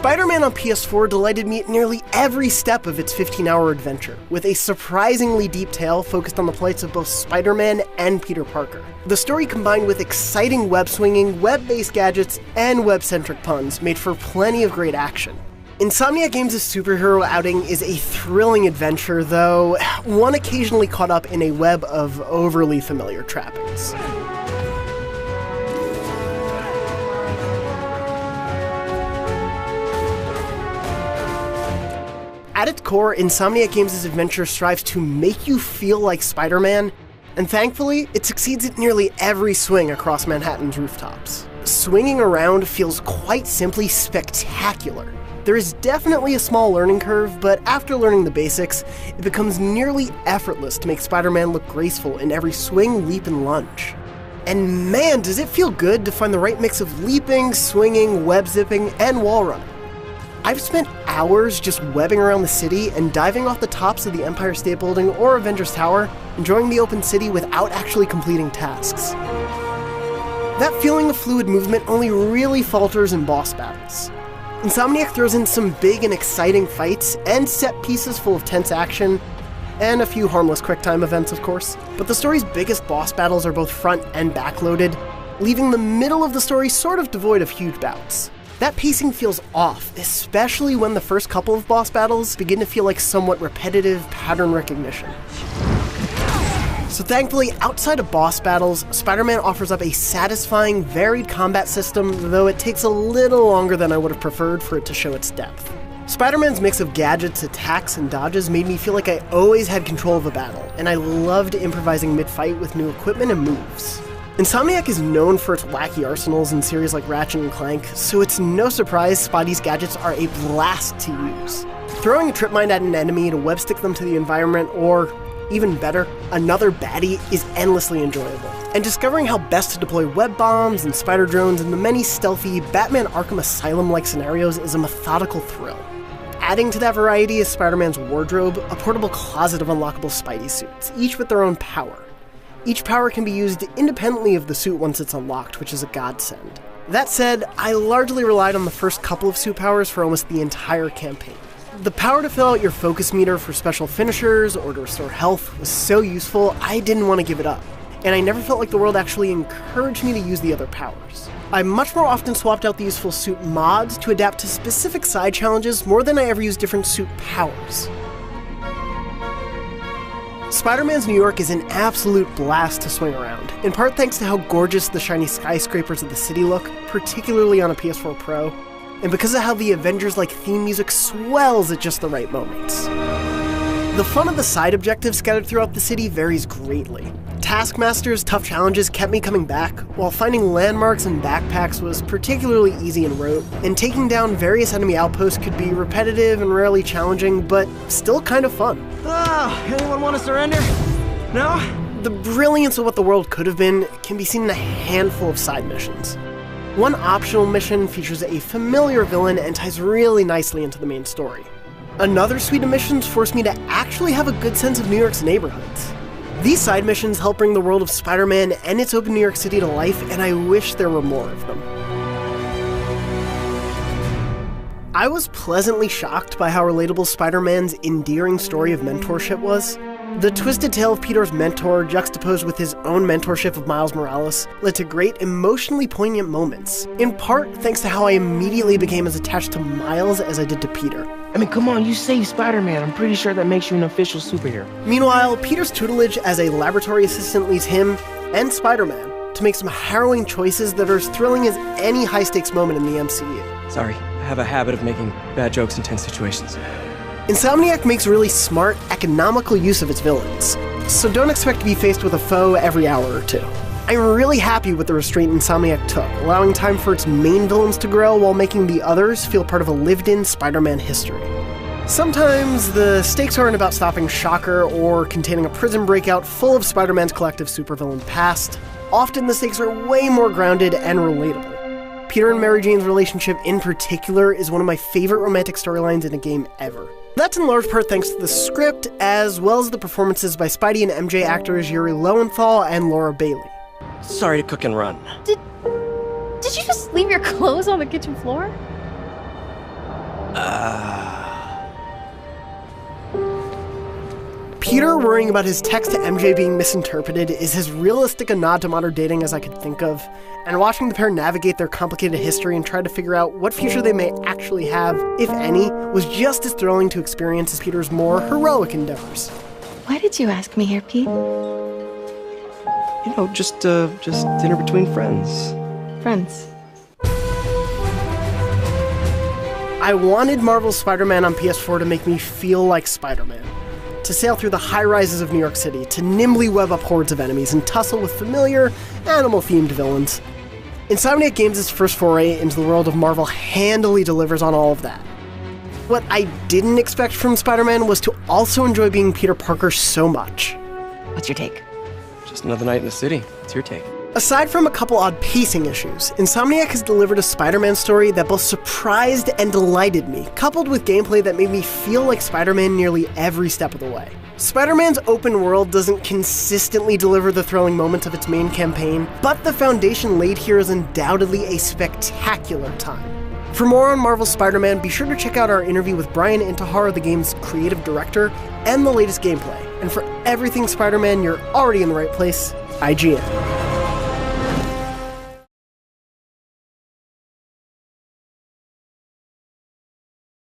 Spider-Man on PS4 delighted me at nearly every step of its 15-hour adventure, with a surprisingly deep tale focused on the plights of both Spider-Man and Peter Parker. The story combined with exciting web-swinging, web-based gadgets, and web-centric puns made for plenty of great action. Insomniac Games' superhero outing is a thrilling adventure, though one occasionally caught up in a web of overly familiar trappings. At its core, Insomniac Games' adventure strives to make you feel like Spider-Man, and thankfully, it succeeds at nearly every swing across Manhattan's rooftops. Swinging around feels quite simply spectacular. There is definitely a small learning curve, but after learning the basics, it becomes nearly effortless to make Spider-Man look graceful in every swing, leap, and lunge. And man, does it feel good to find the right mix of leaping, swinging, web-zipping, and wall running. I've spent hours just webbing around the city and diving off the tops of the Empire State Building or Avengers Tower, enjoying the open city without actually completing tasks. That feeling of fluid movement only really falters in boss battles. Insomniac throws in some big and exciting fights, and set pieces full of tense action, and a few harmless QuickTime events, of course. But the story's biggest boss battles are both front and back-loaded, leaving the middle of the story sort of devoid of huge bouts. That pacing feels off, especially when the first couple of boss battles begin to feel like somewhat repetitive pattern recognition. So thankfully, outside of boss battles, Spider-Man offers up a satisfying, varied combat system, though it takes a little longer than I would have preferred for it to show its depth. Spider-Man's mix of gadgets, attacks, and dodges made me feel like I always had control of a battle, and I loved improvising mid-fight with new equipment and moves. Insomniac is known for its wacky arsenals in series like Ratchet & Clank, so it's no surprise Spidey's gadgets are a blast to use. Throwing a trip mine at an enemy to webstick them to the environment, or even better, another baddie, is endlessly enjoyable. And discovering how best to deploy web bombs and spider drones in the many stealthy Batman Arkham Asylum-like scenarios is a methodical thrill. Adding to that variety is Spider-Man's wardrobe, a portable closet of unlockable Spidey suits, each with their own power. Each power can be used independently of the suit once it's unlocked, which is a godsend. That said, I largely relied on the first couple of suit powers for almost the entire campaign. The power to fill out your focus meter for special finishers or to restore health was so useful, I didn't want to give it up, and I never felt like the world actually encouraged me to use the other powers. I much more often swapped out the useful suit mods to adapt to specific side challenges more than I ever used different suit powers. Spider-Man's New York is an absolute blast to swing around, in part thanks to how gorgeous the shiny skyscrapers of the city look, particularly on a PS4 Pro, and because of how the Avengers-like theme music swells at just the right moments. The fun of the side objectives scattered throughout the city varies greatly. Taskmaster's tough challenges kept me coming back, while finding landmarks and backpacks was particularly easy and rote, and taking down various enemy outposts could be repetitive and rarely challenging, but still kind of fun. Anyone want to surrender? No? The brilliance of what the world could have been can be seen in a handful of side missions. One optional mission features a familiar villain and ties really nicely into the main story. Another suite of missions forced me to actually have a good sense of New York's neighborhoods. These side missions help bring the world of Spider-Man and its open New York City to life, and I wish there were more of them. I was pleasantly shocked by how relatable Spider-Man's endearing story of mentorship was. The twisted tale of Peter's mentor, juxtaposed with his own mentorship of Miles Morales, led to great emotionally poignant moments, in part thanks to how I immediately became as attached to Miles as I did to Peter. I mean, come on, you saved Spider-Man. I'm pretty sure that makes you an official superhero. Meanwhile, Peter's tutelage as a laboratory assistant leads him, and Spider-Man, to make some harrowing choices that are as thrilling as any high-stakes moment in the MCU. Sorry, I have a habit of making bad jokes in tense situations. Insomniac makes really smart, economical use of its villains, so don't expect to be faced with a foe every hour or two. I'm really happy with the restraint Insomniac took, allowing time for its main villains to grow while making the others feel part of a lived-in Spider-Man history. Sometimes the stakes aren't about stopping Shocker or containing a prison breakout full of Spider-Man's collective supervillain past. Often the stakes are way more grounded and relatable. Peter and Mary Jane's relationship in particular is one of my favorite romantic storylines in a game ever. That's in large part thanks to the script, as well as the performances by Spidey and MJ actors Yuri Lowenthal and Laura Bailey. Sorry to cook and run. Did you just leave your clothes on the kitchen floor? Peter worrying about his text to MJ being misinterpreted is as realistic a nod to modern dating as I could think of, and watching the pair navigate their complicated history and try to figure out what future they may actually have, if any, was just as thrilling to experience as Peter's more heroic endeavors. Why did you ask me here, Pete? You know, just dinner between friends. Friends. I wanted Marvel's Spider-Man on PS4 to make me feel like Spider-Man. To sail through the high-rises of New York City, to nimbly web up hordes of enemies and tussle with familiar, animal-themed villains. Insomniac Games' first foray into the world of Marvel handily delivers on all of that. What I didn't expect from Spider-Man was to also enjoy being Peter Parker so much. What's your take? Just another night in the city. What's your take? Aside from a couple odd pacing issues, Insomniac has delivered a Spider-Man story that both surprised and delighted me, coupled with gameplay that made me feel like Spider-Man nearly every step of the way. Spider-Man's open world doesn't consistently deliver the thrilling moments of its main campaign, but the foundation laid here is undoubtedly a spectacular time. For more on Marvel's Spider-Man, be sure to check out our interview with Brian Intihar, the game's creative director, and the latest gameplay. And for everything Spider-Man, you're already in the right place, IGN.